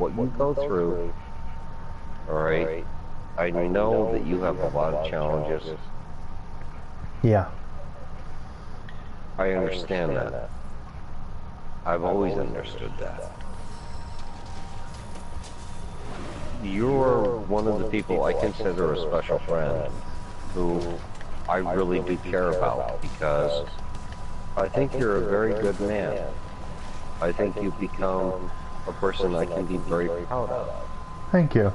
what you go through, alright, I know that you have a lot of challenges. Yeah. I understand that. I've always understood that. You're one of the people I consider a special friend who I really do care about because I think you're a very good man. I think you've become a person I can be very proud of. Thank you.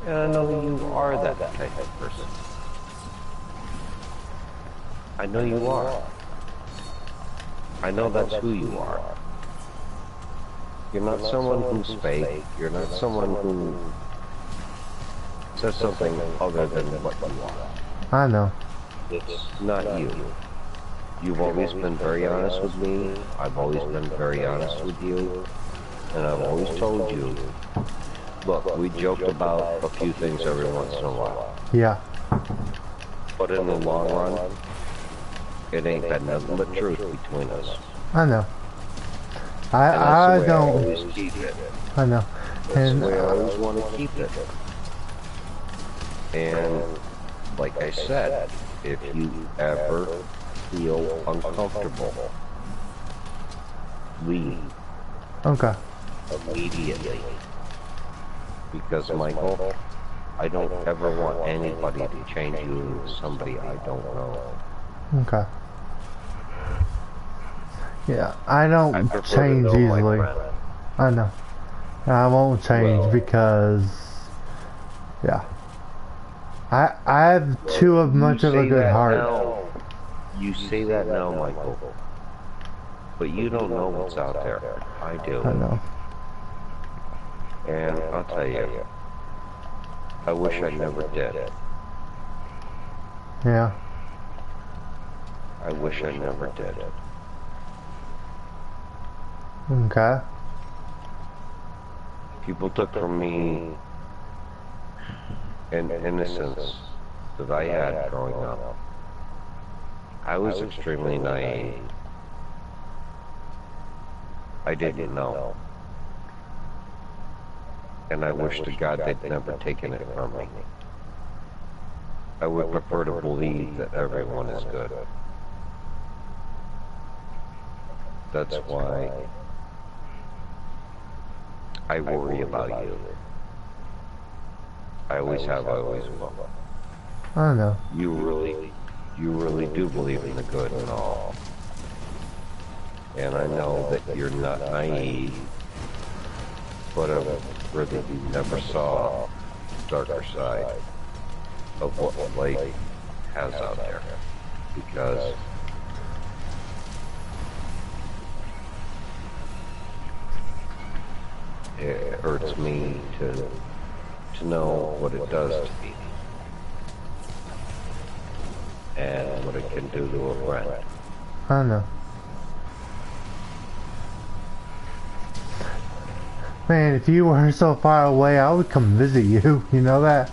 And I know that you are that type of person. I know you are. I know that's who you are. You're not someone who's fake. You're not someone who says something other than what you are. I know. It's not you. You've always been very honest with me. I've always been very honest with you. And I've always told you, look, we joked about a few things every once in a while. Yeah. But in the long run, it ain't got nothing but truth between us. I know. I don't. Always keep it. I know. That's the way I always want to keep it. And like I said, if you ever feel uncomfortable, leave. Okay. Immediately. Because Michael, I don't ever want anybody to change you to somebody I don't know. Okay. Yeah, I don't change easily. I know. I won't change because, yeah. I have too much of a good heart. Now, you say that now, Michael. But you don't know what's out there. I do. I know. And I'll tell you, I wish I never did. Yeah. I wish I never did. Okay. People took from me an innocence that I had growing up. I was extremely naive. I didn't know. And I wish to God they'd never taken it from me. I would prefer to believe that everyone is good. That's why I worry about you. I always have, I always will. I know. You really do believe in the good and all. And I know that you're not naive, but I'm sure that you never saw the darker side of what life has out there. Because it hurts me to know what it does to me and what it can do to a friend. I know. Man, if you were so far away, I would come visit you. You know that?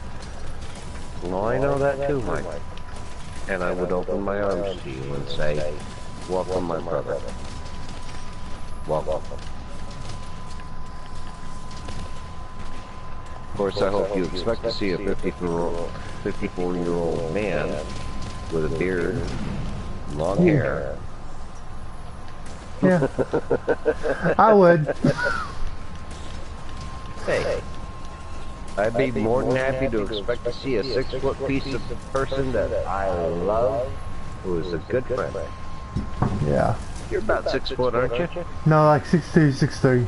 Well, I know that too, Mike. And I would open my arms to you and say, welcome, my brother. Welcome. Of course, I hope you expect to see a 54-year-old man with a beard, long hair. Yeah. I would. Hey, I'd be more than happy to expect to see a 6-foot piece of person that I love, who is a good friend. Yeah. You're about 6 foot, aren't you? No, like 6'2", 6'3".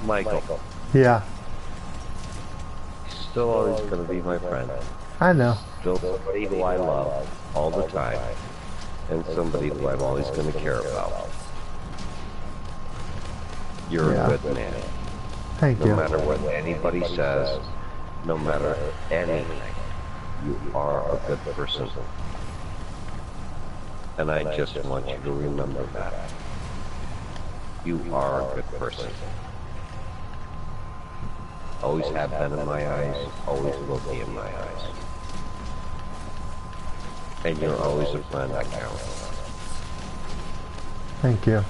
Michael. Yeah. Still always going to be my friend. I know. Still somebody who I love all the time. And somebody who I'm always going to care about. You're a good man. Thank you. No matter what anybody says, no matter anything, you are a good person. And I just want you to remember that. You are a good person. Always have been in my eyes, always will be in my eyes. And you're always a friend I count on. Thank you.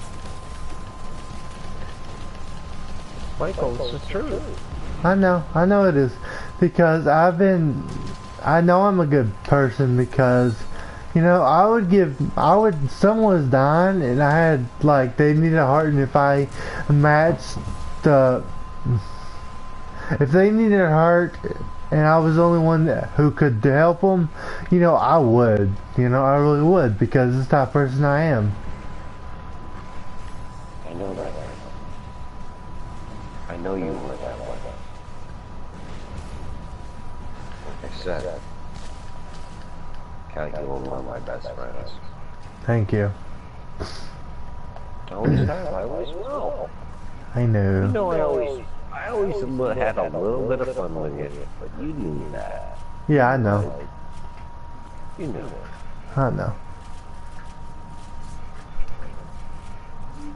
Michael, it's the truth. I know it is. Because I know I'm a good person because, you know, someone was dying and I had, like, they needed a heart, and if I matched if they needed a heart and I was the only one who could help them, you know, I would. You know, I really would, because this type of person I am. I know that. I know you were that way. Like I said, count you one of my best friends. Thank you. I always have. I always will. I know. You know, I always had a little bit of fun with you, but you knew that. Yeah, I know. You knew it. I know.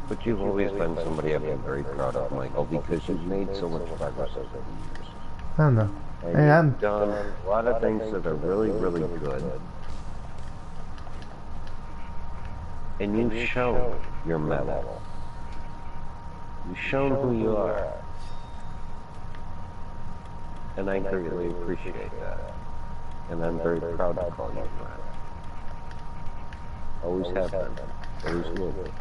But you've always been somebody I've been very proud of, Michael, because you've made so much progress over the years. I know. And you've done a lot of things that are really, really good. And you've shown your mettle. You've shown who you are. And I greatly appreciate that. And I'm very proud to call you a friend. Always have been. Always will be.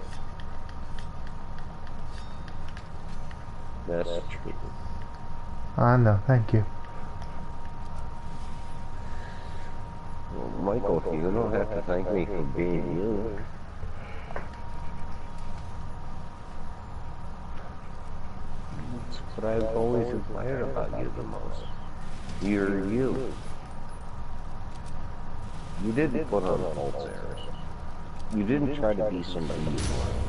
That's the truth. I know. Thank you. Well, Michael, you don't have to thank me for being you. That's what I've always admired about you the most. You're you. You didn't put on false airs. You didn't try to be somebody you weren't.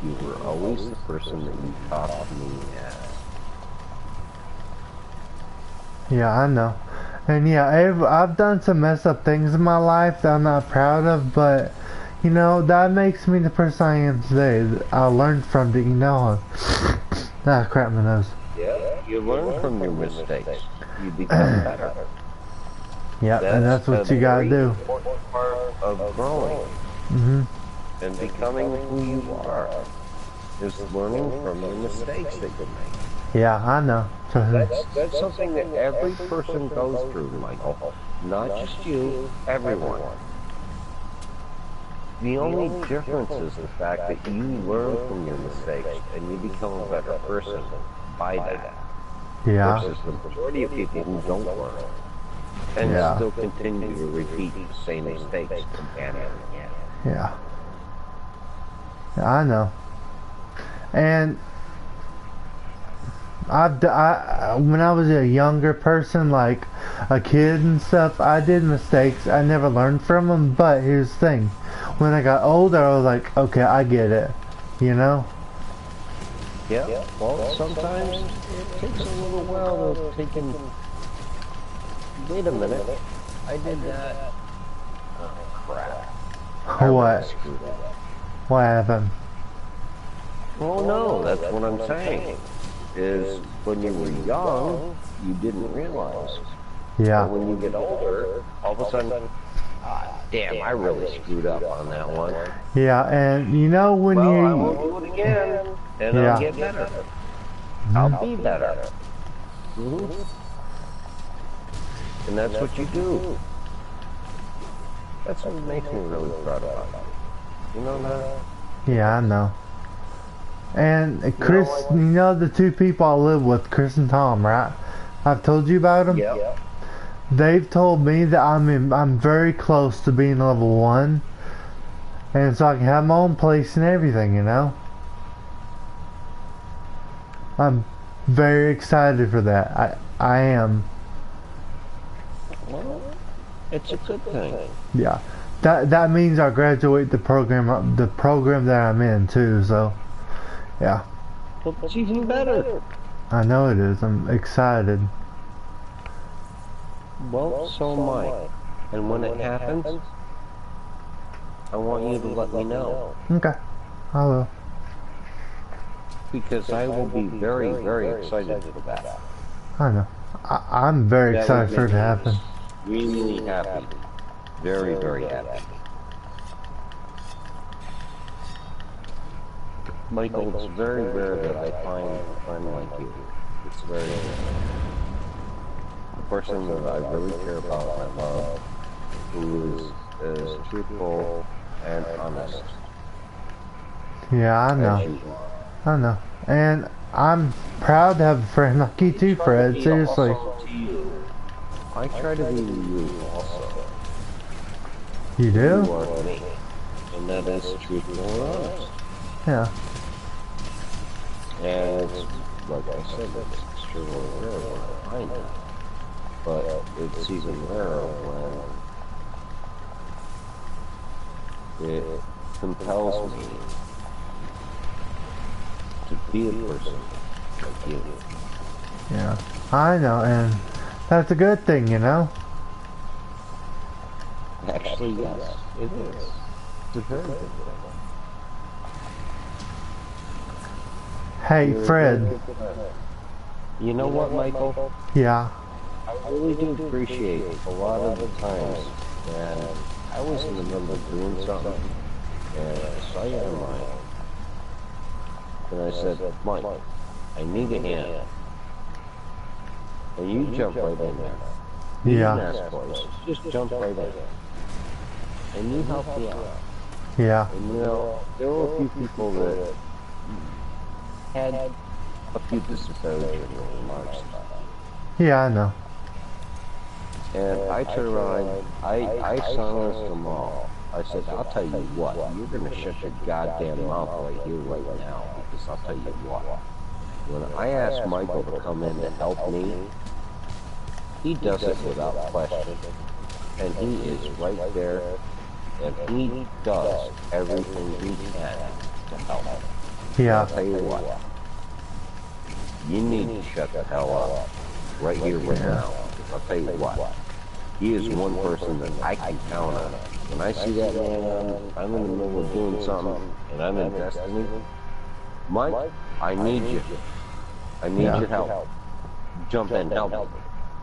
You were always the person that you taught me as. Yeah, I know. And yeah, I've done some messed up things in my life that I'm not proud of, but, you know, that makes me the person I am today. I learned from it, you know. Ah, crap, my nose. Yeah, you learn from your mistakes. You become better. Yeah, and that's what you gotta do. Important part of growing. And becoming who you are is learning from the mistakes that you make. Yeah, I know. That's something that every person goes through, Michael. Not just you, everyone. The only difference is the fact that you learn from your mistakes and you become a better person by that. Yeah. Versus the majority of people who don't learn and still continue to repeat the same mistakes again and again. Yeah. I know. And when I was a younger person, like a kid and stuff, I did mistakes. I never learned from them, but here's the thing. When I got older, I was like, okay, I get it. You know? Yeah. Well, sometimes it takes a little while to take in. Wait a minute. I did that. Oh, crap. What? What happened? Oh, no, that's what I'm saying. Is when you were young, you didn't realize. Yeah. But when you get older, all of a sudden, damn, I really screwed up on that one. Yeah, and you know when I won't do it again, and I'll get better. I'll be better. And that's what you do. That's what makes me really proud about you. You know that? Yeah, I know. And Chris, you know the two people I live with, Chris and Tom, right? I've told you about them? Yeah. They've told me that I'm very close to being level 1. And so I can have my own place and everything, you know? I'm very excited for that. I am. Well, it's a good thing. Yeah. That means I graduate the program that I'm in too, so yeah. Well, it's even better. I know it is. I'm excited. Well, so am I. And when it happens, I want you to let me know. Okay. I will. Because I will be very, very excited for that. I know. I'm very excited for it to happen. Really happy. Very, very happy. Michael, it's very rare that I find a friend like you. It's very rare. A person that I really care about and love, who is as truthful and honest. Yeah, I know. I know. And I'm proud to have a friend like you too, Fred. Seriously. I try to be you also. You do? You are me. And that is truthful and honest. Yeah. And it's, like I said, it's extremely rare when I find it. But it's even rarer when it compels me to be a person like you. Yeah. I know, and that's a good thing, you know? Actually, yes, it is. It's a very good thing. Hey, Fred. You know what, Michael? Yeah. I really do appreciate a lot of the times when I was in the middle of doing something and I saw you online and I said, Mike, I need a hand. And you jump right in there. You Yeah. didn't ask twice. Just jump right in. And you helped me out. Yeah. And you know, there were a few people that had a few disparaging remarks about it. Yeah, I know. And I turned around, I silenced them all. I said, I'll tell you what, you're going to shut your goddamn mouth right here, right now, because I'll tell you what. When I asked Michael to come in to help me, he does it without question. And he is right there, and he does everything he can to help. Yeah. I'll tell you what, you need to shut the hell up, right here, right now. I'll tell you what, he is one person that I can count on. When I see that man, I'm in the middle of doing something, and I'm in destiny, Mike, I need you. I need your help. Jump in, help me.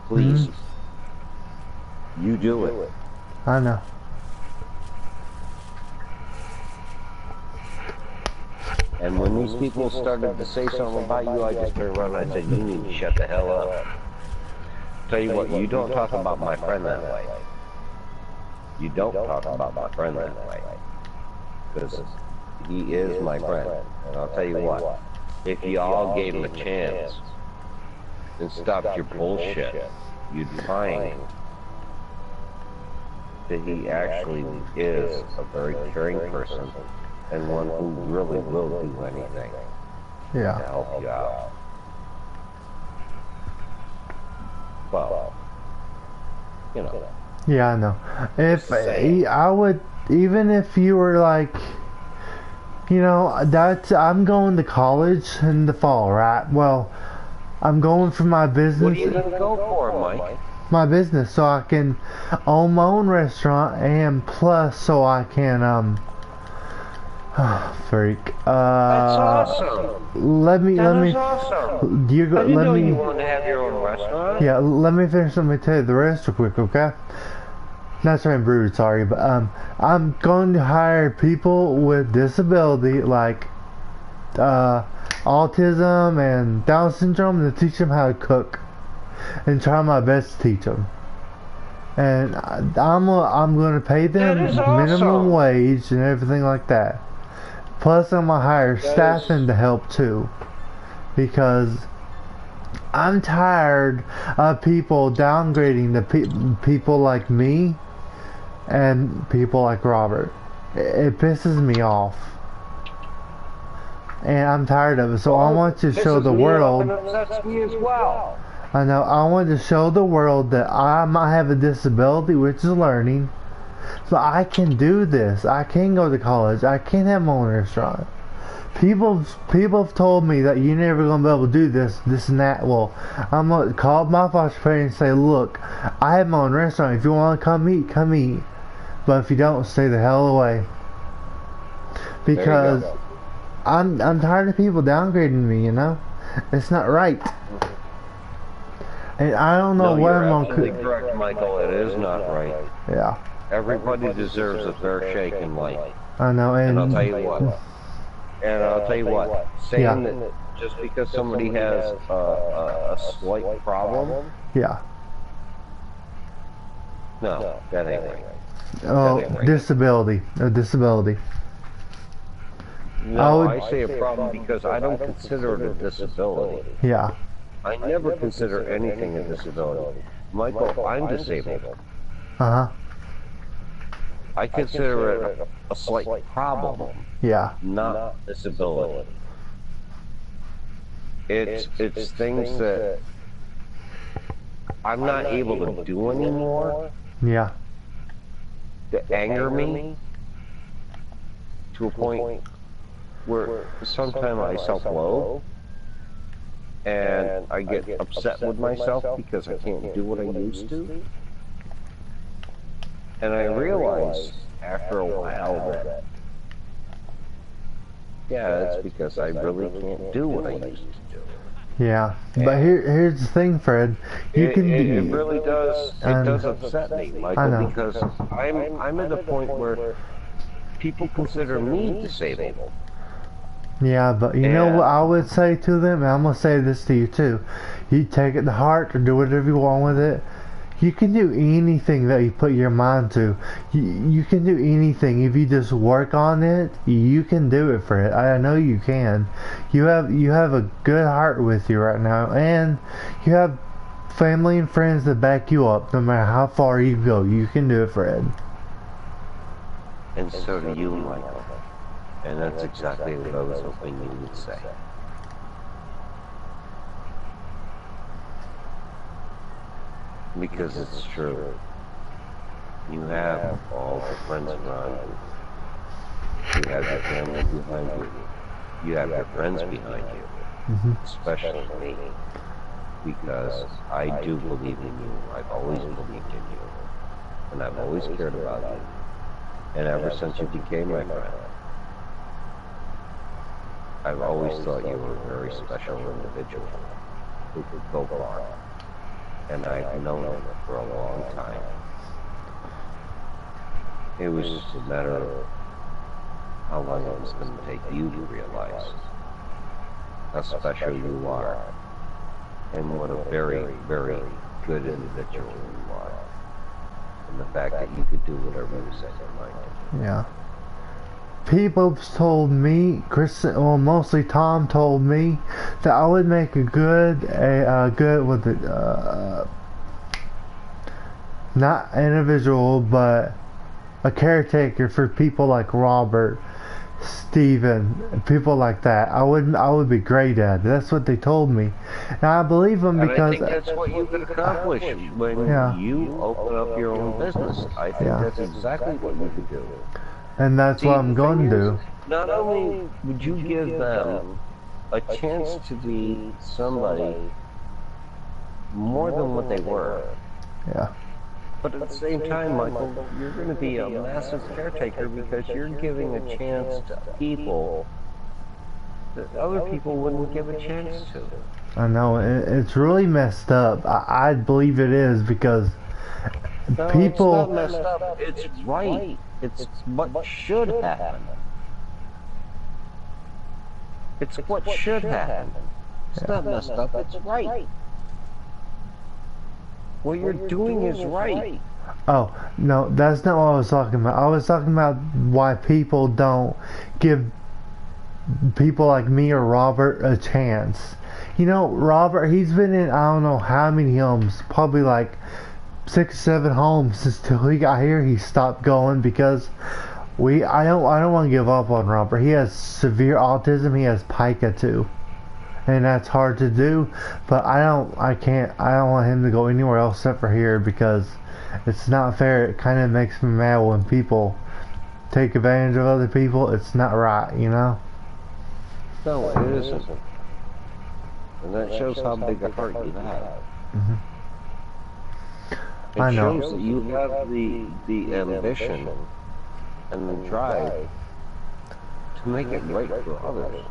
Please. You do it. I know. And when these people started to say something about you, I just turned around and I said, you need to shut the hell up. Tell you what, you don't talk about my friend that way. You don't talk about my friend that way. Because he is my friend. And I'll tell you what, if you all gave him a chance and stopped your bullshit, you'd find that he actually is a very caring person and one who really will do anything to help you out. Well, you know. Yeah, I know. If I would, even if you were like, you know, I'm going to college in the fall, right? Well, I'm going for my business. What are you going to go for, Mike? My business, so I can own my own restaurant, and plus, so I can freak. That's awesome. Let me. Awesome. You go. I didn't let know me. You wanted to have your own restaurant. Yeah, let me finish. Let me tell you the rest real quick, okay? Not trying rude, sorry, but I'm going to hire people with disability like autism and Down syndrome to teach them how to cook, and try my best to teach them. And I'm going to pay them minimum wage and everything like that. Plus, I'm going to hire staffing to help too, because I'm tired of people downgrading the people like me and people like Robert. It pisses me off, and I'm tired of it. So I want to show the world. That's me as well. I know. I want to show the world that I might have a disability, which is learning. So I can do this. I can go to college. I can have my own restaurant. People have told me that you're never gonna be able to do this and that. Well, I'm gonna call my foster parents and say, look, I have my own restaurant. If you want to come eat, come eat. But if you don't, stay the hell away. Because I'm tired of people downgrading me. You know, it's not right. And I don't know what I'm gonna. You're correct, Michael. It is not right. Yeah. Everybody deserves a fair shake in life. I know, and I'll tell you what. And I'll tell you what, saying Yeah. that just because somebody has a slight problem, Yeah. no, that ain't right. Oh, That ain't right. disability. A disability. No, I say a problem because I don't consider it a disability. Yeah. I never consider anything a disability. Michael, I'm disabled. Uh-huh. I consider it a slight problem, Yeah. not disability. It's things that I'm not able to do anymore Yeah. that anger me to a point where sometimes I self-loathe and I get upset with myself because I can't do what I used to. And I realize after a while that, yeah, it's because I really can't do what I used to do. Yeah. But here's the thing, Fred. You can It do. really does. It does upset me, I Michael, know. because I'm at a point where people consider me disabled. Yeah, but you know what I would say to them, and I'm gonna say this to you too. You take it to heart or do whatever you want with it. You can do anything that you put your mind to. You can do anything if you just work on it. You can do it, Fred. I know you can. You have a good heart with you right now, and you have family and friends that back you up. No matter how far you go, you can do it, Fred. And so do you, Michael. And that's exactly what I was hoping you would say. Because it's true. You have all the friends around you. You have your family behind you. You have your friends behind you. Especially me. Because I do believe in you. I've always believed in you. And I've always cared about you. And ever since you became my friend, I've always thought you were a very special individual who could go far. And I've known it for a long time. It was just a matter of how long it was going to take you to realize how special you are and what a very, very good individual you are. And the fact that you could do whatever you set your mind to. Yeah. People told me, mostly Tom told me that I would make a good with it, not individual, but a caretaker for people like Robert, Steven, people like that. I would be great at it. That's what they told me. And I believe them And because I think that's what you could accomplish when you open up your own business. I think that's exactly what you could do. And that's what I'm going to do. Not only would you give them a chance to be somebody more than what they were, Yeah. but at the same time, Michael, you're going to be a massive caretaker because you're giving a chance to people that other people wouldn't give a chance to. I know, it's really messed up. I believe it is because No, people... it's not messed up. It's right. It's what should happen. It's what should happen. It's not messed up. It's right. What you're doing is right. Oh, no, that's not what I was talking about. I was talking about why people don't give people like me or Robert a chance. You know, Robert, he's been in I don't know how many homes, probably like 6 or 7 homes until he got here. He stopped going because I don't want to give up on Robert. He has severe autism. He has pica too, and that's hard to do. But I don't want him to go anywhere else except for here because it's not fair. It kind of makes me mad when people take advantage of other people. It's not right, you know. No, it isn't. And that shows how big a heart you have. It shows that you have the ambition and the drive to make it right for others.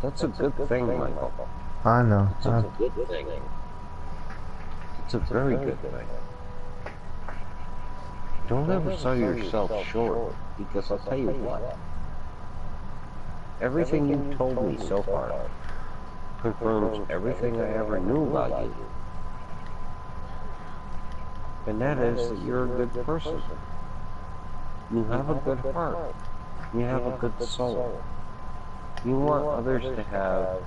That's a good thing, Michael. I know. It's a good thing. It's a very good thing. Don't ever sell yourself short, because I'll tell you what. Everything you've told me so far confirms everything I ever knew about you. And that is that you're a good person. You have a good heart. You have a good soul. You want others to have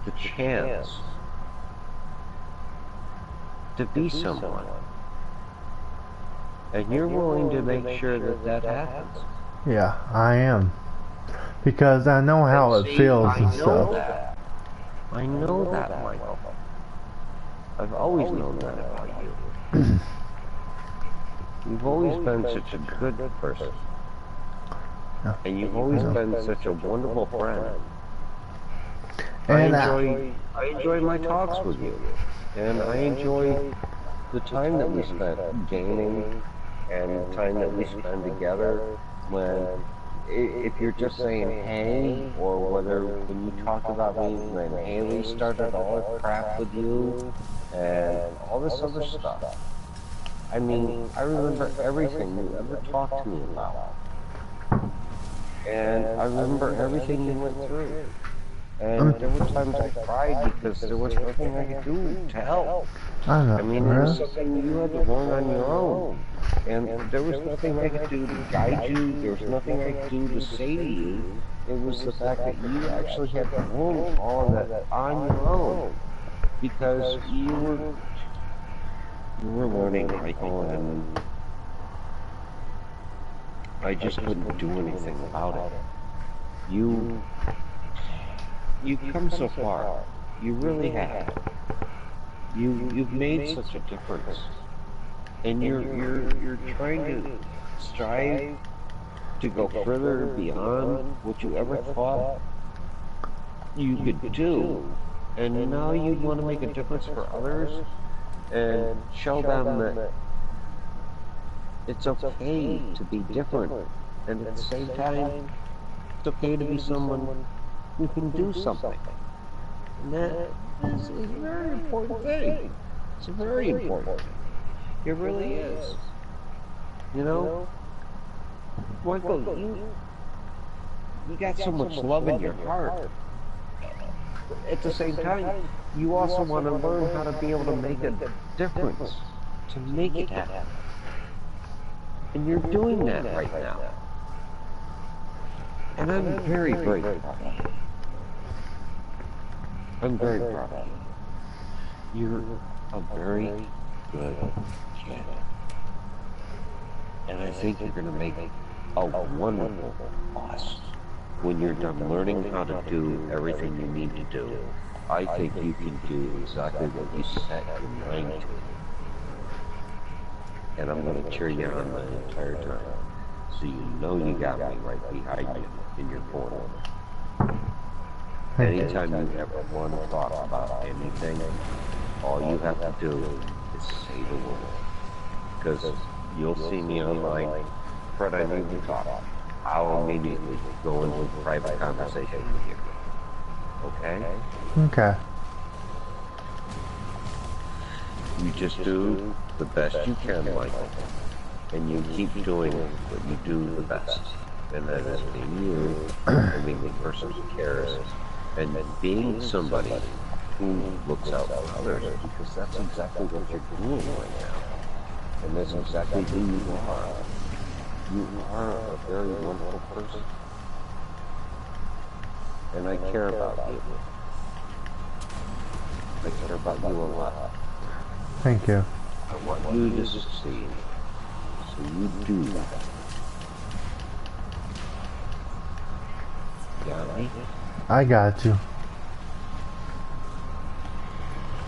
the chance to be someone. And you're willing to make sure that that happens. Yeah, I am. Because I know how it feels and stuff. I know that, Michael. I've always known that about you. You've always been such a good person. Yeah. And you've always been such a wonderful friend. And I enjoy my talks with you. And I enjoy the time that we spent gaming and the time that we spend together when, if you're just saying hey, or whether when you talked about me when Haley started all her crap with you and all this other stuff. I mean, I remember everything you ever talked to me about. And I remember everything you went through. And there were times I cried because there was nothing I could do to help. I mean, it was something you had to learn on your own. And there was nothing I could do to guide you. There was nothing I could do to say to you. It was the fact that you actually had to learn all of that on your own. Because you were learning, Michael, and I just couldn't do anything about it. You've come so far. You really have. You've made such a difference. And you're trying to strive to go further beyond what you ever thought you could do. And now you want to make a difference for others and show them that it's okay to be different. And at the same time, it's okay to be someone who can do something. And that is a very important thing. It's very important. It really is. You know? Michael, you got so much love in your heart. At the same time, you also want to learn how to be able to make a difference, to make it happen. And you're doing that right now. And I'm very, very proud of you. I'm very proud of you. You're a very good kid. And I think you're going to make a wonderful boss when you're done learning how to do everything you need to do. I think you can do exactly what you set your mind to. And I'm going to cheer you on the entire time. So you know you got me right behind you in your corner. Anytime you ever want to talk about anything, all you have to do is say the word. Because you'll see me online, Fred, I need to talk. I'll immediately go into a private conversation with you. Okay? Okay. You just do the best you can, Michael. And you keep doing what you do the best. And that is being you, and being the person who cares, and being somebody who looks out for others, because that's exactly what you're doing right now. And that's exactly who you are. You are a very wonderful person. And I care about you. I care about you a lot. Thank you. I want you to succeed. So you do that. Got me? I got you.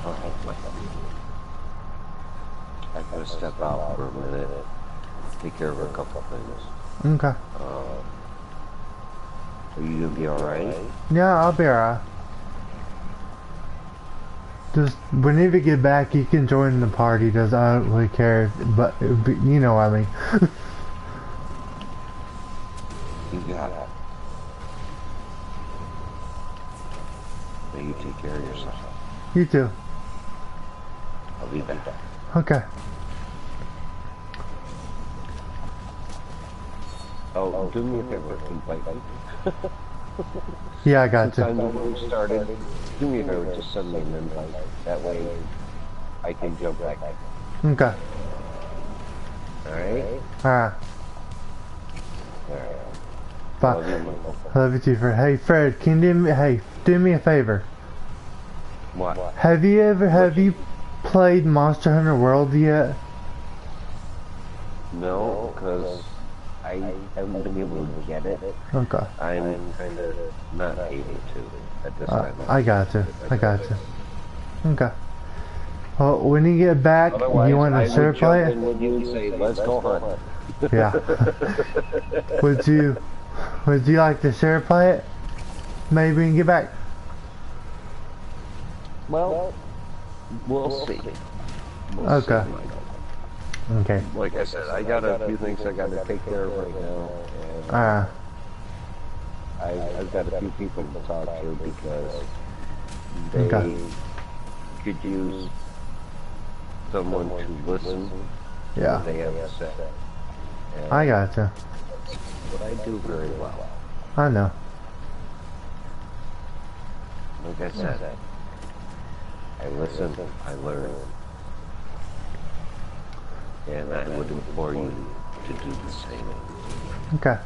Alright, Michael. I gotta step out for a minute. Take care of a couple of things. Okay. Are you gonna be alright? Yeah, I'll be alright. Just whenever you get back, you can join the party. I don't really care, but you know what I mean. You got it. Now you take care of yourself. You too. I'll be back. Okay. Oh, do me a favor, invite me. Yeah, I got Since you. I'm the one who started, do me a favor, just send me an invite. That way I can jump back. Okay. Alright? Alright. Alright. Bye. Love you, Michael. Love you too, Fred. Hey, Fred, can you do me a favor? What? Have you played Monster Hunter World yet? No, because I haven't been able to get it. Okay. I'm kind of not able to at this time. I got you. I got you. Okay. Well, when you get back, Otherwise, you want to share play I it? would jump in with you and say, let's go hunt. Yeah. Would you like to share play it? Maybe when you get back. Well, we'll see. Okay. See, Michael. Okay. Like I said, I got a few things I got to take care of right now, and I've got a few people to talk to because they could use someone to listen to Yeah. what they have to say. And I got you. what I do very well. I know. Like I said, I listen, I learn. And I would implore you to do the same. Okay.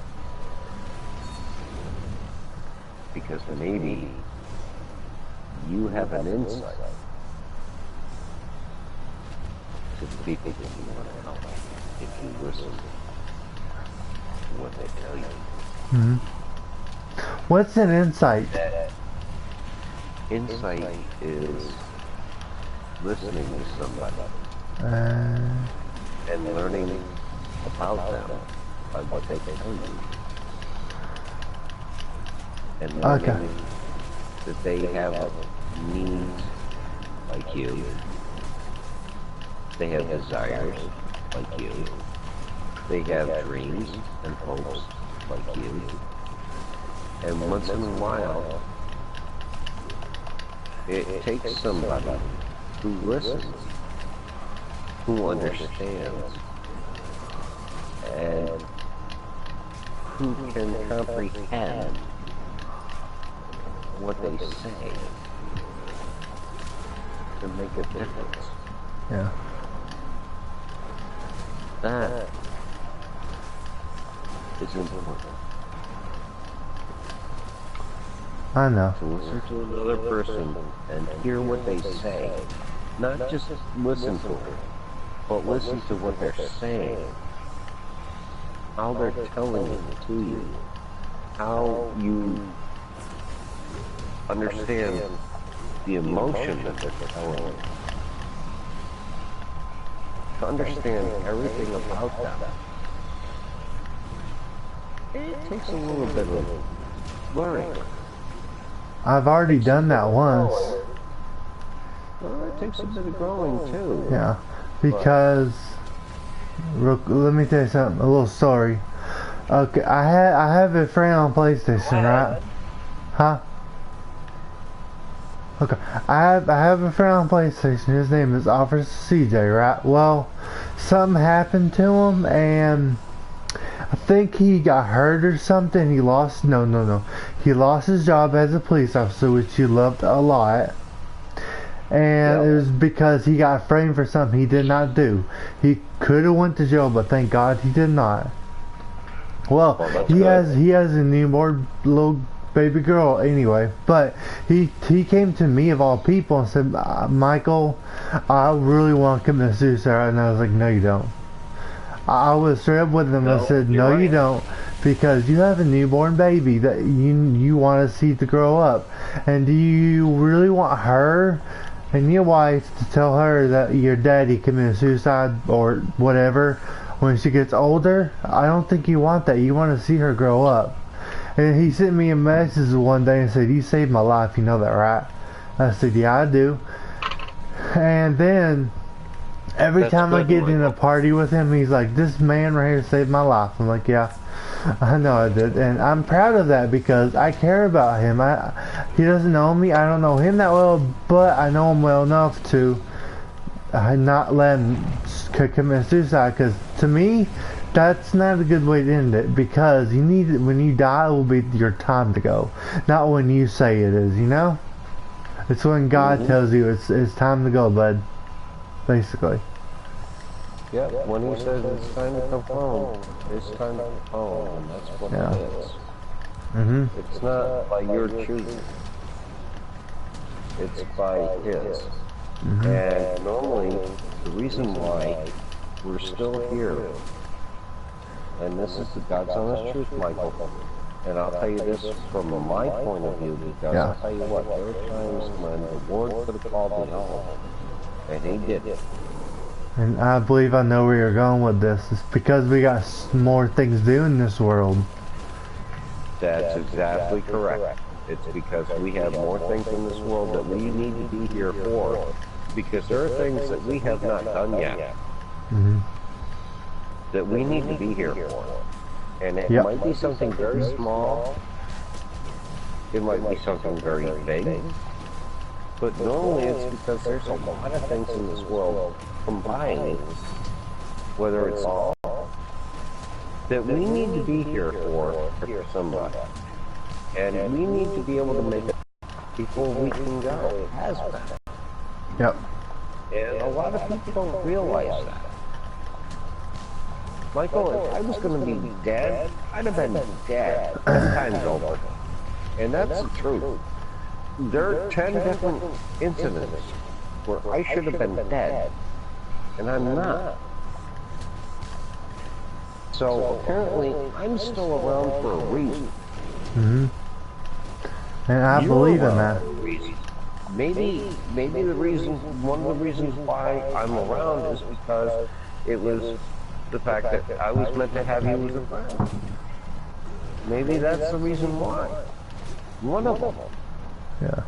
Because maybe you have an insight to the people that you want to help if you listen to what they tell you. Hmm. What's an insight? Insight is listening to somebody and learning about them by what they tell you. And learning that they have needs like you. They have desires like you. They have dreams and hopes like you. And once in a while, it takes somebody who listens, who understands, and who can comprehend what they say to make a difference. Yeah. That is important. I know. To listen to another person and hear what they say. Not just listen to it, but listen to what they're saying. How they're telling it to you. How you understand the emotion that they're telling you. To understand everything about them. It takes a little bit of learning. I've already done that once. Well, it takes a bit of growing too. Yeah. Because let me tell you something, a little story. Okay, I have a friend on PlayStation, right? Huh? Okay, I have a friend on PlayStation. His name is Officer CJ, right? Well, something happened to him, and I think he got hurt or something. He lost he lost his job as a police officer, which he loved a lot. And it was because he got framed for something he did not do. He could have went to jail, but thank God he did not. Well, he has a newborn little baby girl anyway. But he came to me of all people and said, Michael, I really want to commit suicide. And I was like, no, you don't. I was straight up with him and said, no, you don't. Because you have a newborn baby that you want to see to grow up. And do you really want her and your wife to tell her that your daddy committed suicide or whatever when she gets older? I don't think you want that. You want to see her grow up. And he sent me a message one day and said, you saved my life, you know that, right? I said, yeah, I do. And then every time I get in a party with him, he's like, this man right here saved my life. I'm like, yeah, I know I did. And I'm proud of that because I care about him. He doesn't know me. I don't know him that well, but I know him well enough to not let him commit suicide. Because to me, that's not a good way to end it, because you need, when you die, it will be your time to go, not when you say it is, you know? It's when God tells you it's time to go, bud. Basically. Yep, when he says it's time to come home, it's time to come home, and that's what it is. It's not by your choosing. It's by his. And normally, the reason why we're still here, and this is the God's honest truth, Michael, and I'll tell you this from my point of view, because I'll tell you what, there were times when the Lord could have called me home, and he did it. And I believe I know where you're going with this. It's because we got more things to do in this world. That's exactly correct. It's because we have more things in this world that we need to be here for. Because there are things that we have not done yet. That we need to be here for. And it might be something very small. It might be something very big. But normally it's because there's a lot of things in this world combined, whether it's all, that we need to be here for somebody. And we need to be able to make it before we can go. It has been. Yep. And a lot of people don't realize that. Michael, if I was going to be dead, I'd have been dead 10 times over. And that's the truth. There are 10 different incidents where I should have been dead, and I'm not. So apparently, I'm still around for a reason. And I believe in that. Maybe the reason, one of the reasons why I'm around is because it was the fact that I was meant to have you as a friend. Maybe that's the reason why. One of them. Yeah.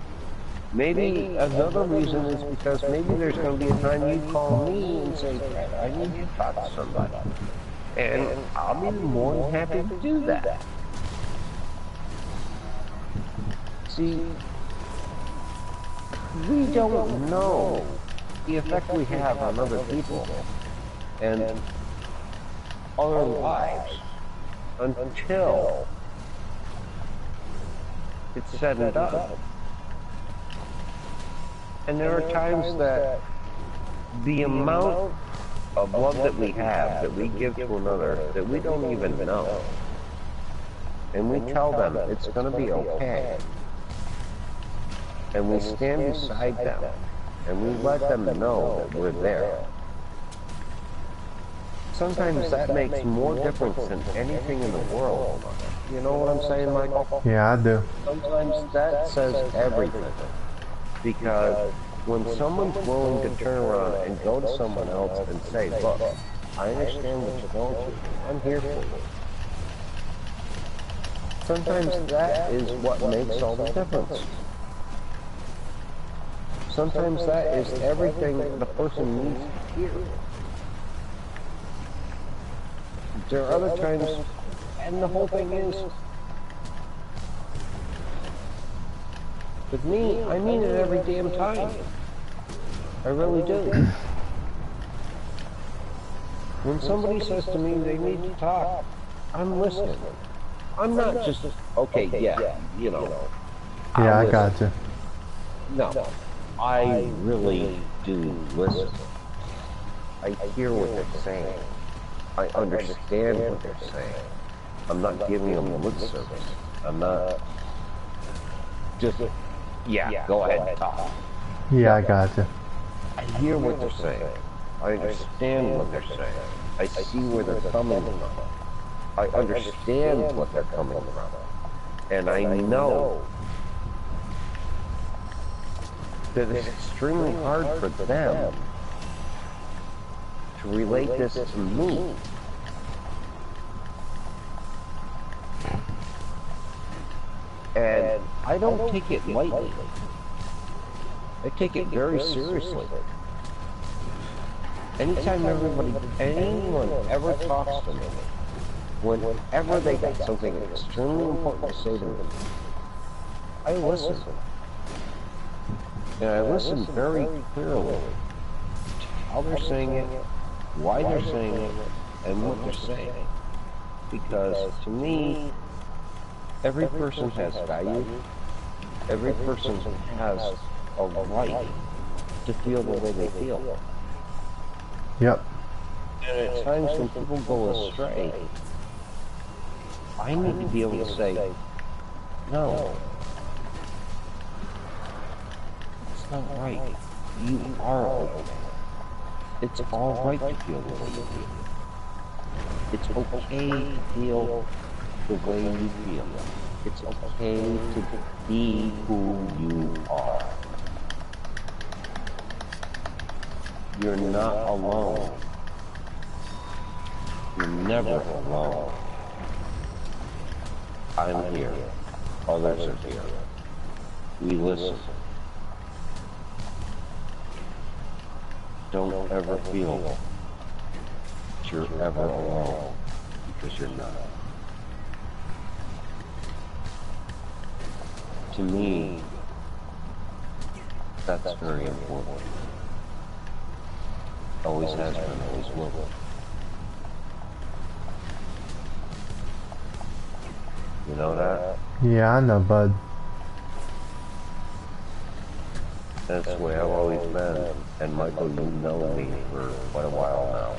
Maybe another reason is because maybe there's going to be a time you call me and say, Fred, I need you to talk to somebody. And I'll be more than happy to do that. See, we don't know the effect we have on other people and other lives until it's said and done. And there are times that the amount of love that we have, that we give to another, that we don't even know, and we tell them it's going to be okay, and we stand beside them, and we let them know that we're there. Sometimes that makes more difference than anything in the world. You know what I'm saying, Michael? Yeah, I do. Sometimes that says everything. Because when someone's willing to turn around and go to someone else and say, look, I understand what you're going through. I'm here for you. Sometimes that is what makes all the difference. Sometimes that is everything the person needs to hear. There are other times, and the whole thing is, with me, I mean it every damn time. I really do. When somebody says to me they need to talk, I'm listening. I'm not just, okay, yeah, you know. Yeah, I got you. No, I really do listen. I hear what they're saying. I understand what they're saying. I'm not giving them lip service. I'm not just, yeah, go ahead and talk. Yeah, I got you. I hear what they're saying. I understand what they're saying. I see where they're coming from. I understand what they're coming from. And I know that it's extremely hard for them to relate this to me. And I don't take it lightly. I take it very seriously. Anytime anyone ever talks to me, whenever they got something extremely important to say to me, I listen. And I listen very clearly to how they're saying it, why they're saying it, and what they're saying. Because to me, every person has value. Every person has a right to feel the way they feel. Yep. And at times when people go astray, I need to be able to say, no, it's not right. You are okay. It's all right to feel the way you feel. It's okay to feel the way you feel. It's okay to be who you are. You're not alone. You're never alone. I'm here. Others are here. We listen. Don't ever feel that you're ever alone, because you're not. To me, that's very important. Always has been, always will be. You know that? Yeah, I know, bud. That's the way I've always been. And Michael, you know me for quite a while now.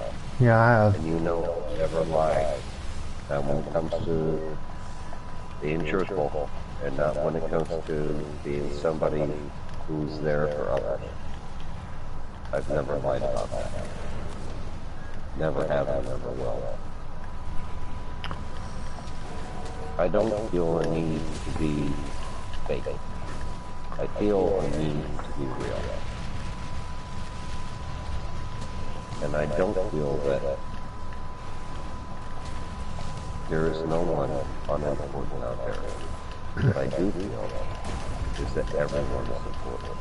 Yeah, I have. And you know I'll never lie. Not when it comes to being truthful, and not when it comes to being somebody who's there for others. I've never lied about that. Never have and never will. I don't feel a need to be fake. I feel a need to be real. And I don't feel that there is no one unimportant out there. What I do feel is that everyone is important.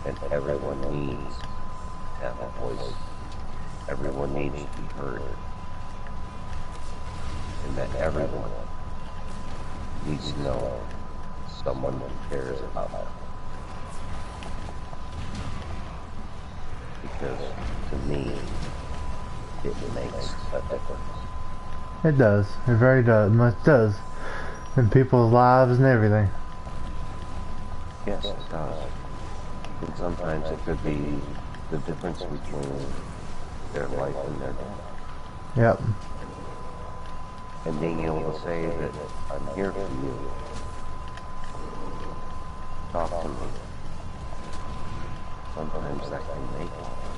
And everyone needs to have a voice. Everyone needs to be heard. And that everyone needs to know someone cares about them. Because to me, it makes a difference. It does. It very does. Much does. In people's lives and everything. Yes, it does. And sometimes it could be the difference between their life and their death. Yep. And being able to say that I'm here for you. Talk to me. Sometimes that can make all the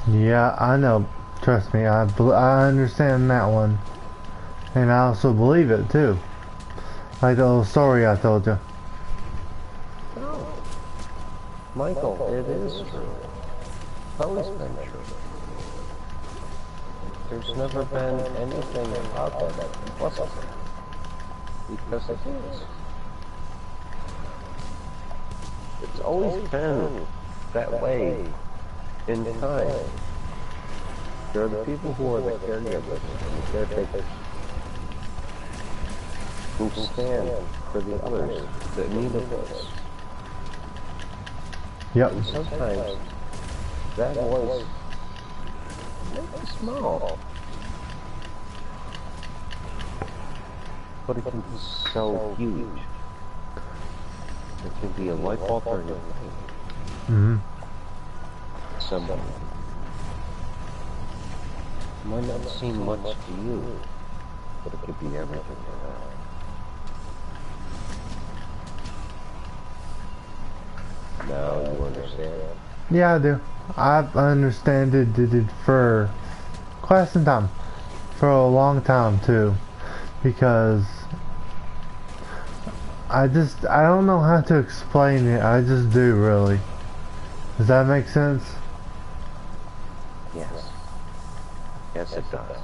difference. Yeah, I know. Trust me, I understand that one. And I also believe it, too. Like the old story I told you. No. Michael, it is true. It's always been true. There's never been anything about that that wasn't. Because it is. It's always been that way in time. There are the people who are the caregivers and the caretakers who stand for the others that need a voice. Yep. And sometimes that voice may be small, but it can be so huge. It can be a life-altering thing. Mm-hmm. Somebody might not seem much to you, but it could be everything to them. Now you understand? Yeah, I do. I've understood it for quite some time. For a long time, too. Because I don't know how to explain it. I just do, really. Does that make sense? Yes. Yes, it does.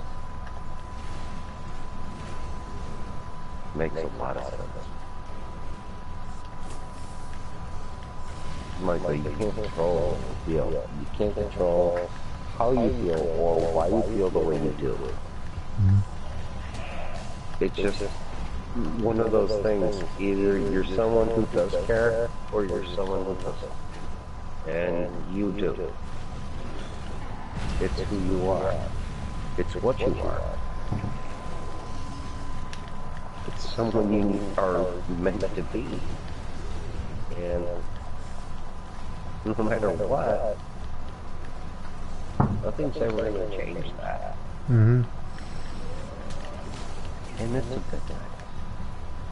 Makes a lot of sense. Michael, you can't control what you feel. You can't control how you feel or why you feel the way you do. It's just one of those things. Either you're someone who does care or you're someone who doesn't. And you do. It's who you are. It's what you are. It's someone you are meant to be. And no matter what, nothing's ever going to change that. Mm-hmm. And it's a good thing.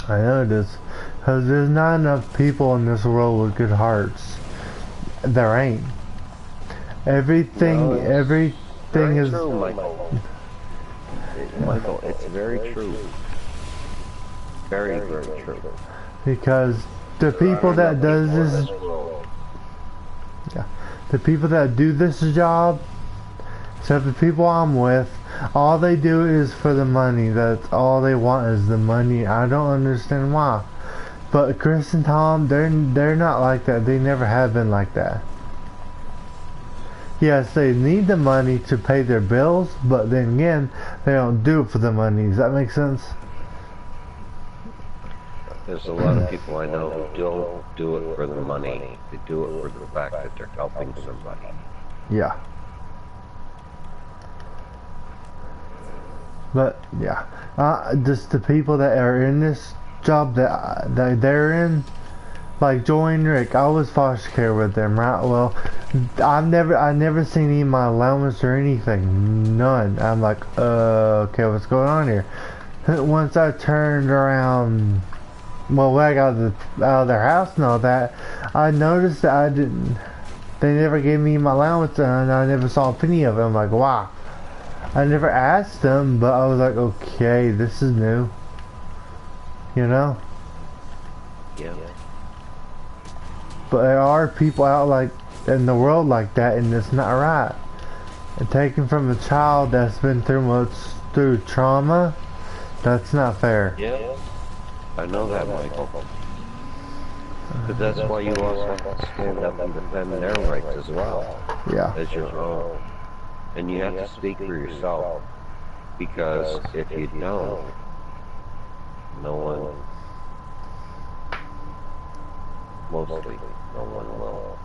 I know it is. Because there's not enough people in this world with good hearts. There ain't. Everything is... True, Michael. Michael, it's very true. Very, very true. Because the people that does this... Yeah. The people that do this job, except the people I'm with, all they do is for the money. That's all they want is the money. I don't understand why. But Chris and Tom, they're not like that. They never have been like that. Yes, they need the money to pay their bills, but then again, they don't do it for the money. Does that make sense? There's a lot of people I know who don't do it for the money. They do it for the fact that they're helping somebody. Yeah. But yeah, just the people that are in this job that they're in, like Joy and Rick. I was foster care with them, right? Well, I never seen any of my allowance or anything, none. I'm like, okay, what's going on here? Once I turned around, well, when I got out of their house and all that, I noticed that they never gave me my allowance, and I never saw a penny of it. I'm like, wow. I never asked them, but I was like, okay, this is new. You know? Yeah. But there are people out like in the world like that, and it's not right. And taken from a child that's been through trauma, that's not fair. Yeah. I know that, Michael. But that's why you also have to stand up and defend their rights as well. Yeah. As your own. And you have to speak for yourself, because if you don't, no one, mostly no one will.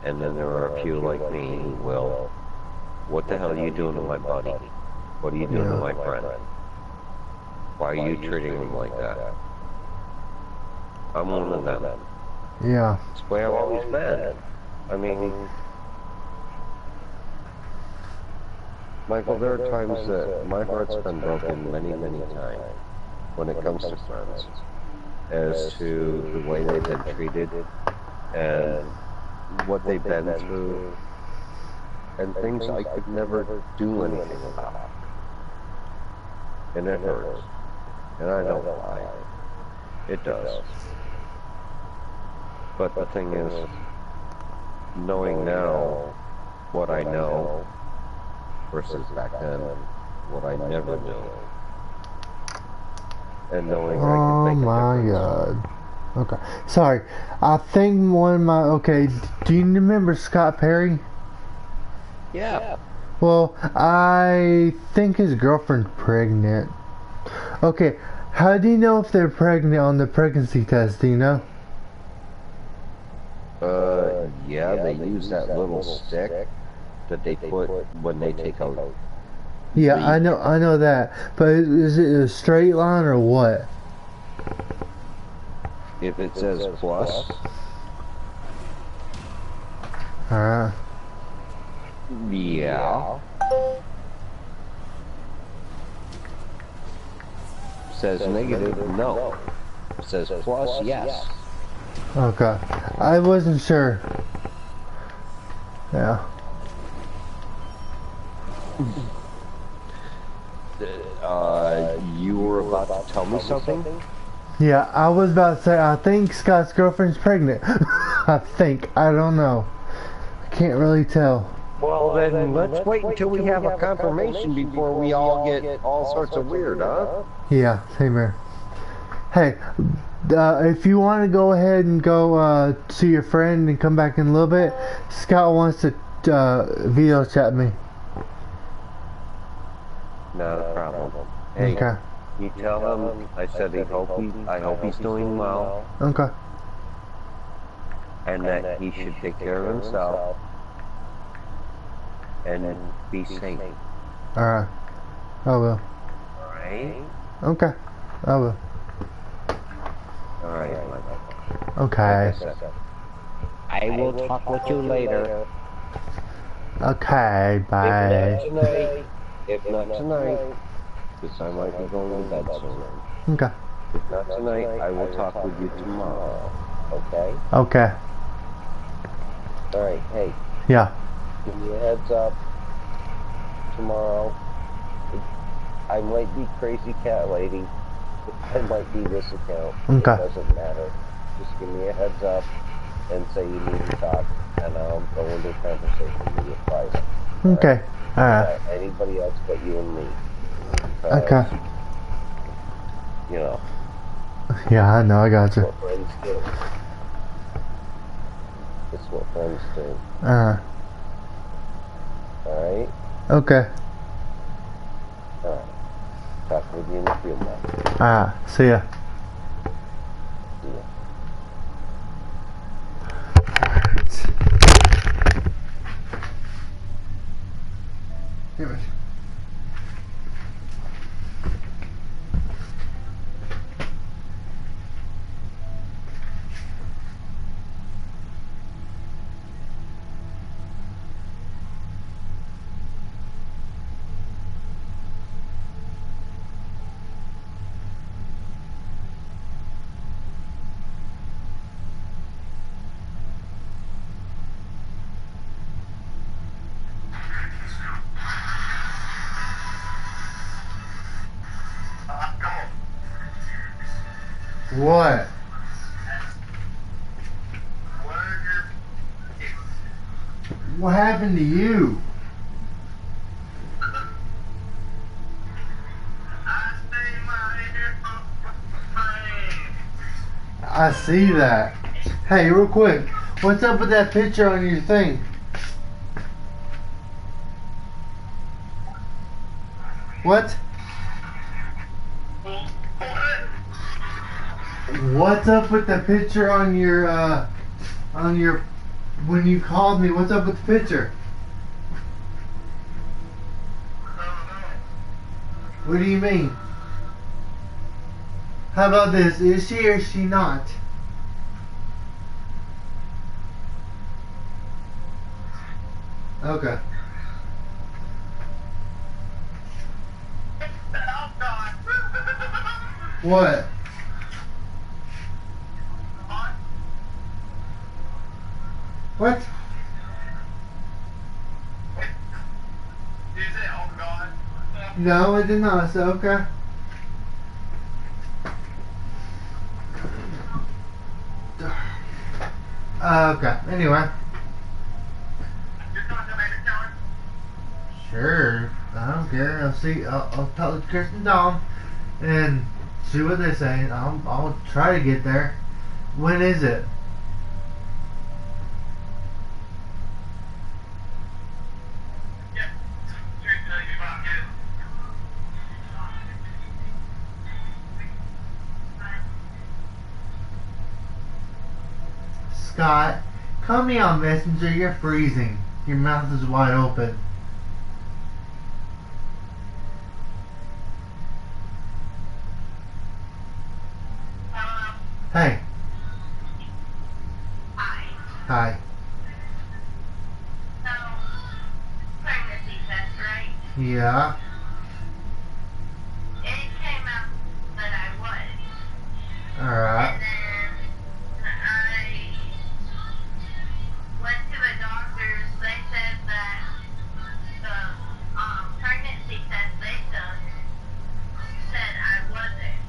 And then there are a few like me who will, what the hell are you doing to my buddy? What are you doing to my friend? Why are you treating him like that? I'm one of them. Yeah. It's the way I've always been. I mean, Michael, there are times that my heart's been broken many, many times when it comes to friends, as to the way they've been treated and what they've been through, and things I could never do anything about. And it hurts. And I know why. It does. But the thing is, knowing now what I know, versus back then, what I never knew. And knowing I could make a difference. God. Okay. Sorry. I think one of my... Okay, do you remember Scott Perry? Yeah. Well, I think his girlfriend's pregnant. Okay, how do you know if they're pregnant on the pregnancy test? Do you know? Yeah, they use that little stick that they put when they take out. Yeah, I know that. But is it a straight line or what? If it says plus. Alright. Yeah. Says negative, no. Says plus, yes. Okay. I wasn't sure. Yeah. You were about to tell me something? Yeah, I was about to say, I think Scott's girlfriend's pregnant. I think. I don't know. I can't really tell. Well, then let's wait until we have a confirmation before we all get all sorts of weird, huh? Yeah, same here. Hey, if you want to go ahead and go see your friend and come back in a little bit, Scott wants to video chat me. Not a problem. Hey, okay. You tell him I said I hope he's doing well. Okay. and that he should take care of himself and be safe. Alright. I will. Alright? Okay. I will. Alright, Michael. Okay. I will talk with you later. Okay, bye. If not tonight, because I might be going to bed soon. Okay. If not tonight, I will talk with you tomorrow. Okay? Okay. Alright, hey. Yeah. Give me a heads up tomorrow. I might be Crazy Cat Lady. I might be this account. Okay. It doesn't matter. Just give me a heads up and say you need to talk, and I'll go into a conversation with you private. Okay. Alright. Anybody else but you and me. Okay. You know. Yeah, I know, I got you. What friends do. It's what friends do. Alright? Okay. Alright. Talk with you in a few minutes. Alright, see ya. See ya. Damn it. What? What happened to you? I see that. Hey, real quick, what's up with that picture on your thing? What? What's up with the picture on your, when you called me, what's up with the picture? What do you mean? How about this? Is she or is she not? Okay. What? What? Did you say, oh God? No, I did not. So, okay. Okay. Anyway. You're talking to Major Killer? Sure. I don't care. I'll talk to Chris and Dom and see what they say. I'll try to get there. When is it? Yeah. You're telling me about it. Scott, call me on Messenger. You're freezing. Your mouth is wide open. Hey. Hi. Hi. So, pregnancy test, right? Yeah. It came out that I was. Alright. And then I went to the doctors. They said that the pregnancy test they took said I wasn't.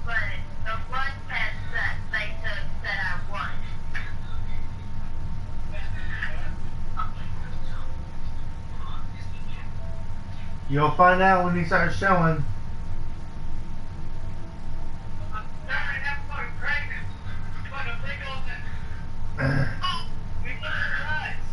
But the blood test that they took said I was. You'll find out when he starts showing. I'm sorry, I'm fucking pregnant. It's like a big old thing. Oh, we put it in your eyes.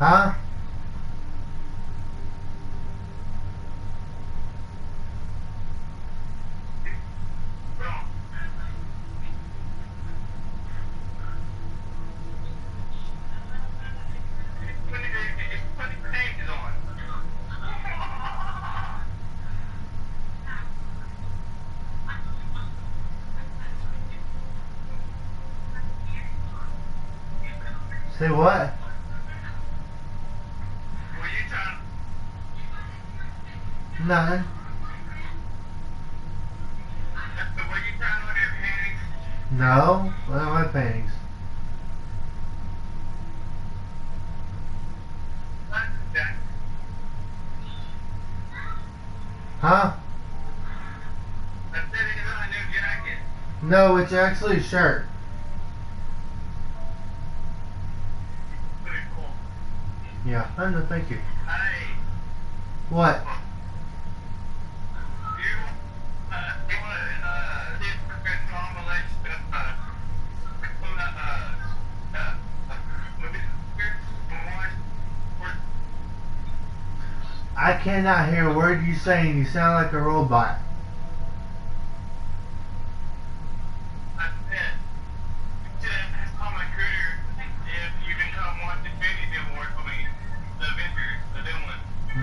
Huh? Say what? Nothing. No, I don't have panties. Huh? No, it's actually a shirt. Yeah, I know, thank you. What? I cannot hear a word you're saying. You sound like a robot.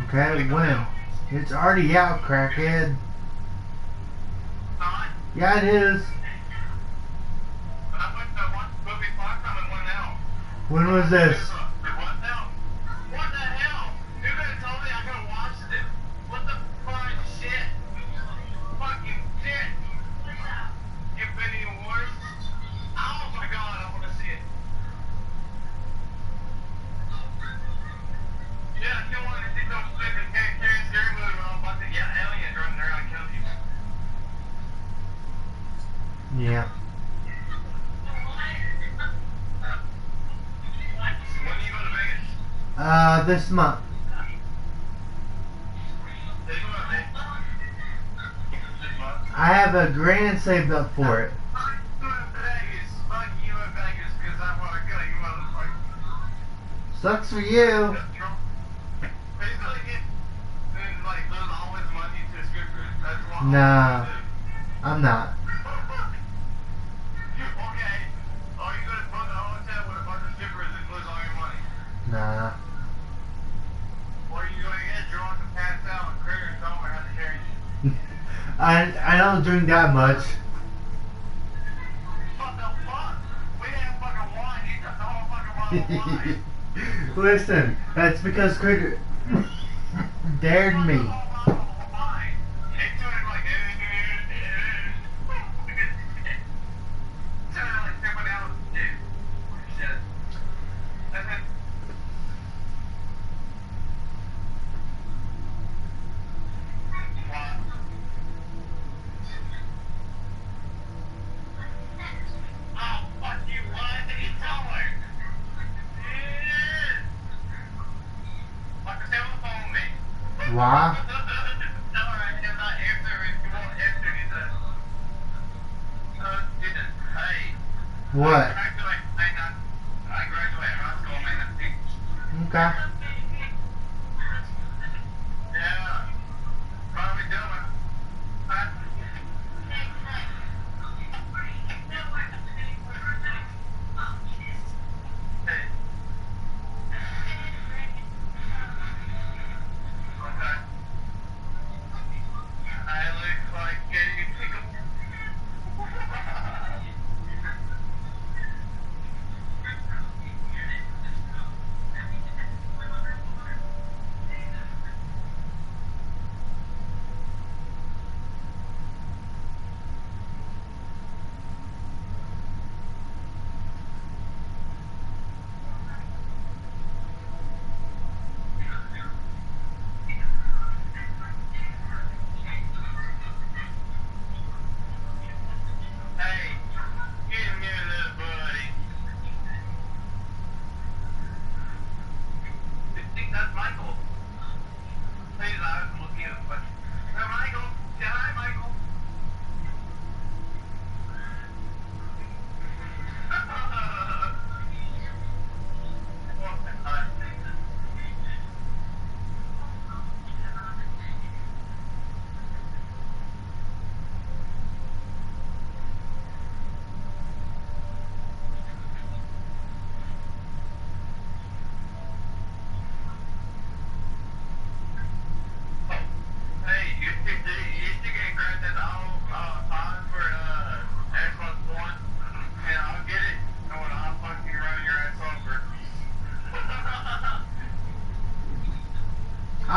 Okay, when? It's already out, crackhead. Yeah, it is. When was this? Yeah. This month. I have a grand saved up for it. Sucks for you. Nah, I'm not. Nah. I don't drink that much. Listen, that's because Critter dared me. Why? What? Okay.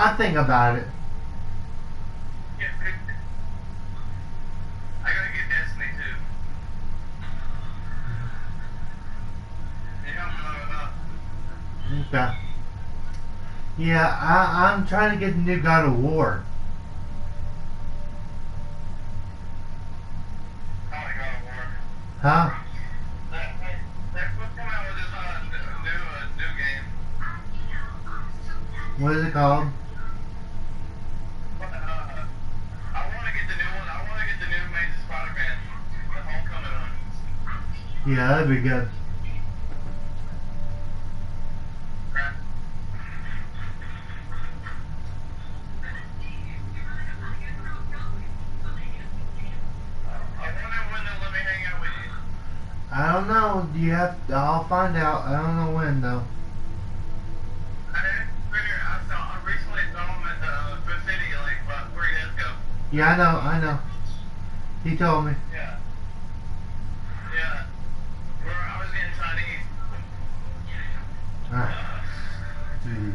I think about it. I gotta get Destiny too. You help me load up. Okay. Yeah, I'm trying to get the new God of War. Oh my God, War. Huh? They're supposed to come out with this new game. What is it called? But, I want to get the new one. I want to get the new Amazing Spider-Man. The Homecoming one. Yeah, that'd be good. Crap. I wonder when they'll let me hang out with you. I don't know. You have. I'll find out. I don't know when though. I recently saw him at the Food City like about 3 days ago. Yeah, I know. I know. He told me. Yeah. Yeah. Where I was getting Chinese. Dude.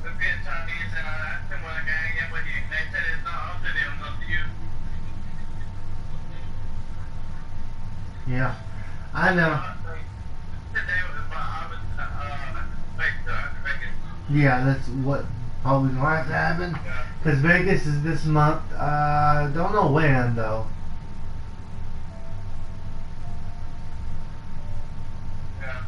Was getting Chinese and I asked him when I can hang out with you. They said it's not up to them, it's up to you. Yeah. I know. Today was I was Vegas. Yeah, that's what probably gonna have to happen. Yeah. Cause Vegas is this month. Don't know when though. Yeah.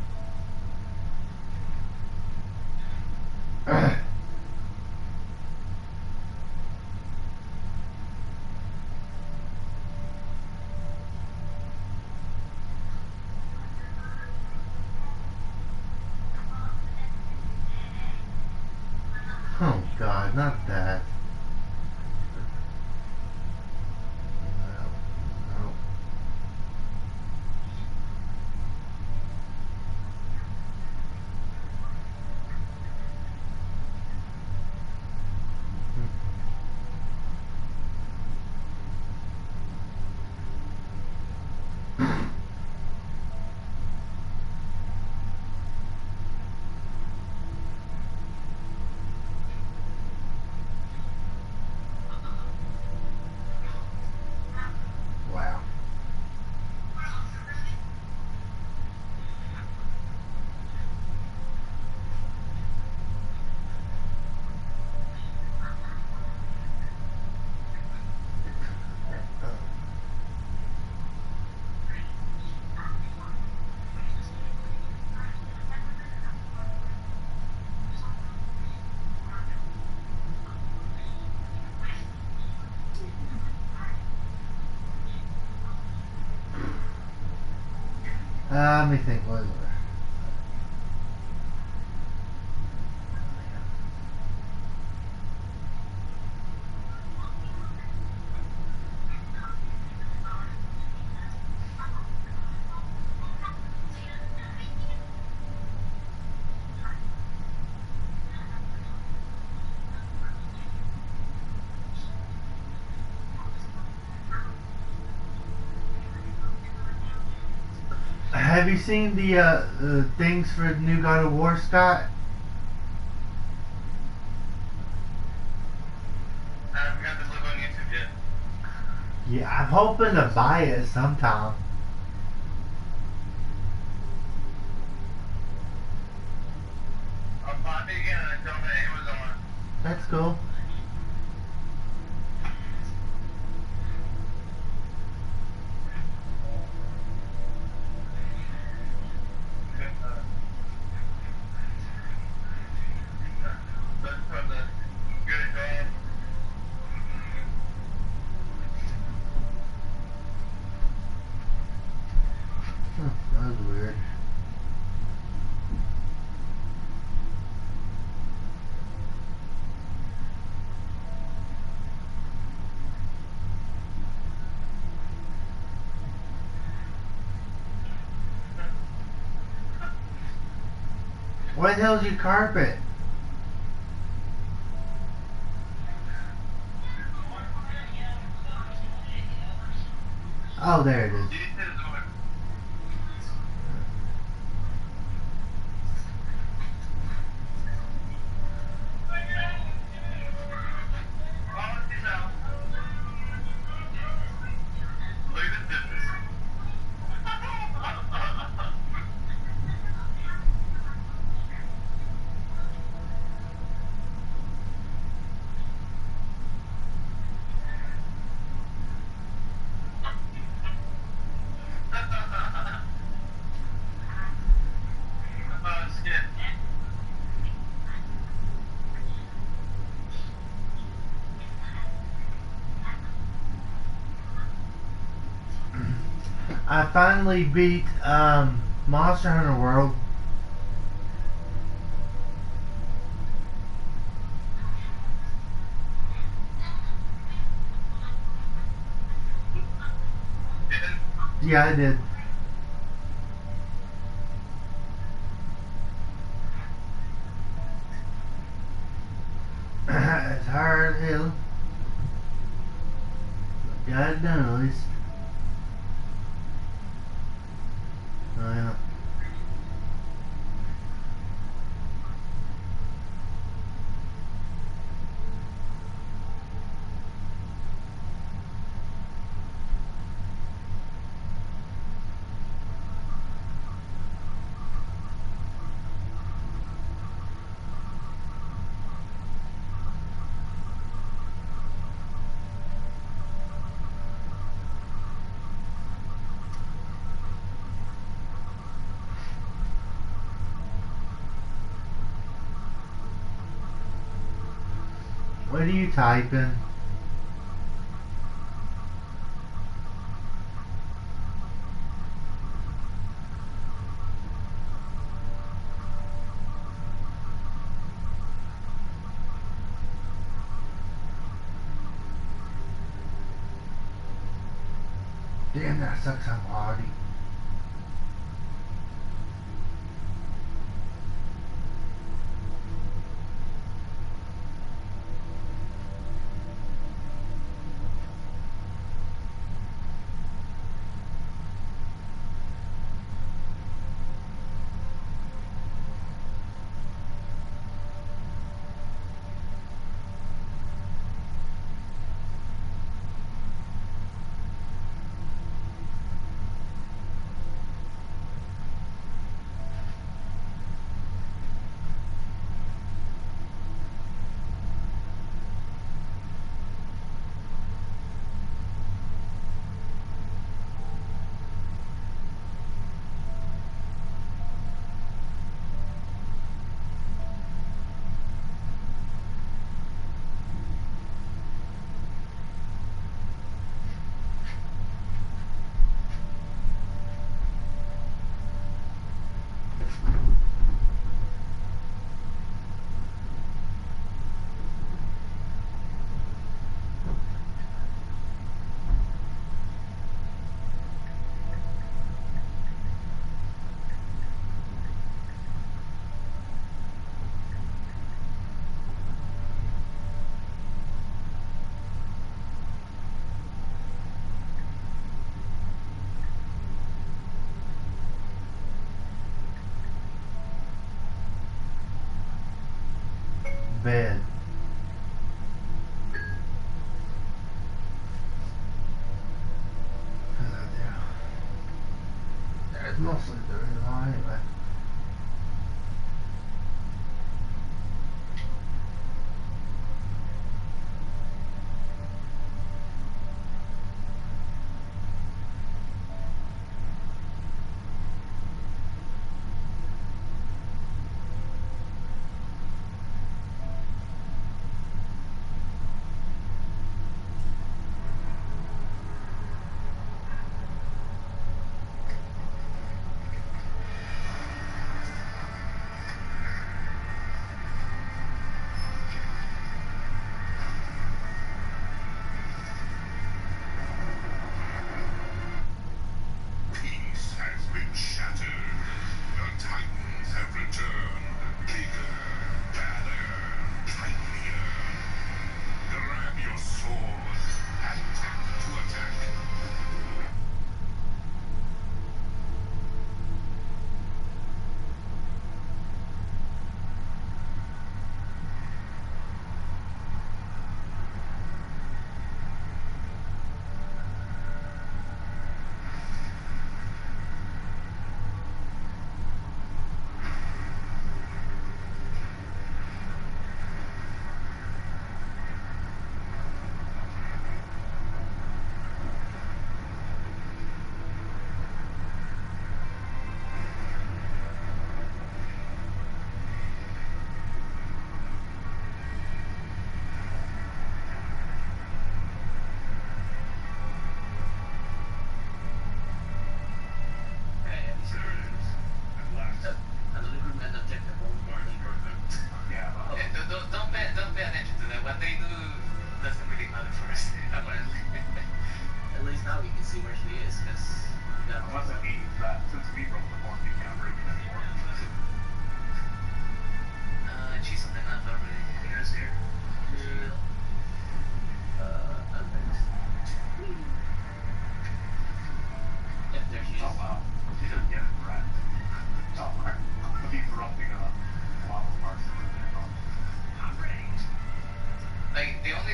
Oh God, not that. No. Wow. Let me think. What is it? Have you seen the things for the new God of War, Scott? I haven't got to look on YouTube yet. Yeah, I'm hoping to buy it sometime. I'll find it again and I tell me Amazon. That's cool. That's from the good job. That was weird. Where the hell's your carpet? Oh, there it is. I finally beat Monster Hunter World. Yeah, I did. It's hard as hell. Got it done at least. Oh, yeah. What are you typing? Damn, that sucks on quality. Bed. There's mostly the reason why anyway.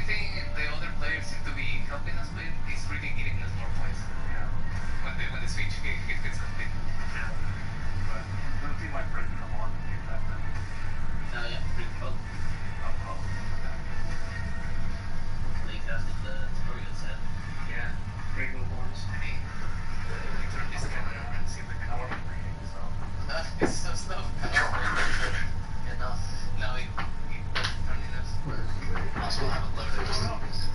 only thing the other players seem to be helping us with is really giving us more points. Yeah. When the switch gets complete. Yeah. But we'll see my friend come on and get that done. No, yeah, pretty cool. Oh. They casted the tutorial set. Yeah, pretty cool ones. I mean, we turn this camera and see the color grading, so. It's so slow. Yeah, no. No, it doesn't turn in us. Also, I have a loader just in case.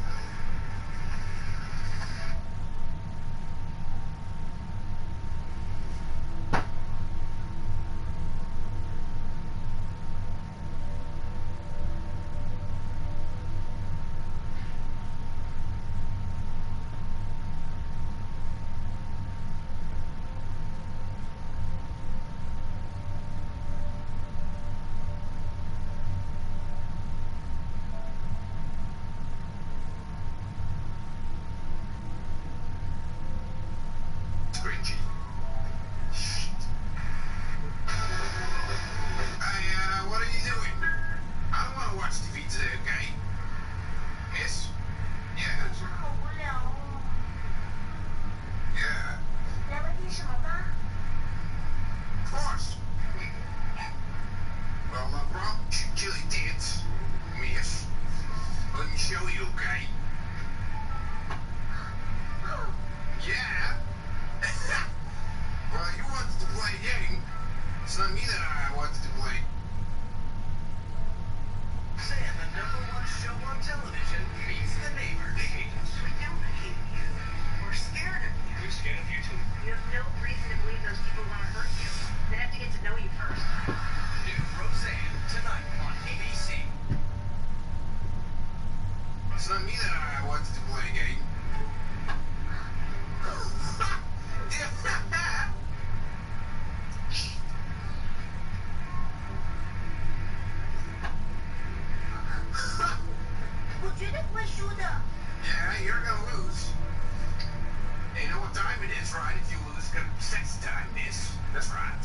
What are you doing? I don't want to watch TV today, okay? Yes? Yeah. Yeah. Of course. Well, my bro, Chili dance. Yes. Let me show you, okay? Yeah. Well, you wanted to play a game. It's not me that I wanted to play. Sam, the #1 show on television, meets the neighbors. They hate us. We don't hate you. We're scared of you. We're scared of you too. You have no reason to believe those people want to hurt you. They'd have to get to know you first. New Roseanne, tonight on ABC. It's not me that I wanted to play a game. Yeah, you're gonna lose. And you know what time it is, right? If you lose, it's gonna be sexy time, miss. That's right.